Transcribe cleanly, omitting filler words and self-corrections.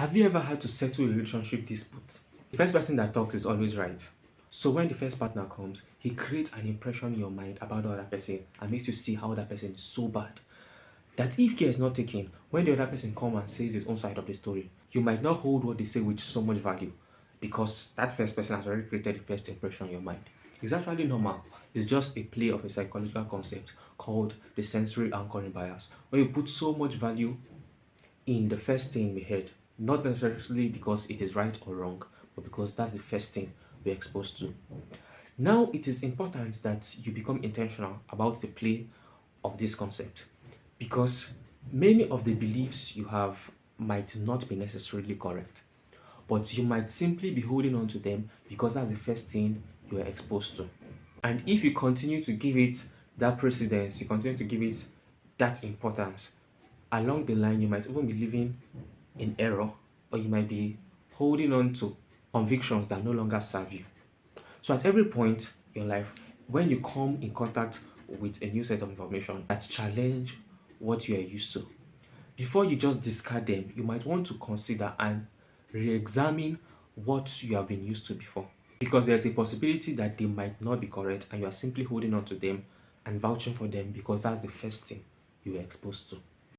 Have you ever had to settle a relationship dispute? The first person that talks is always right. So when the first partner comes, he creates an impression in your mind about the other person and makes you see how that person is so bad. That if care is not taken, when the other person comes and says his own side of the story, you might not hold what they say with so much value because that first person has already created the first impression in your mind. It's actually normal. It's just a play of a psychological concept called the sensory anchoring bias, where you put so much value in the first thing we heard, not necessarily because it is right or wrong, but because that's the first thing we're exposed to. Now, it is important that you become intentional about the play of this concept because many of the beliefs you have might not be necessarily correct, but you might simply be holding on to them because that's the first thing you are exposed to. And if you continue to give it that precedence, you continue to give it that importance, along the line, you might even be living in error or you might be holding on to convictions that no longer serve you. So, at every point in your life, when you come in contact with a new set of information that challenge what you are used to, before you just discard them, you might want to consider and re-examine what you have been used to before. Because there's a possibility that they might not be correct and you are simply holding on to them and vouching for them because that's the first thing you were exposed to.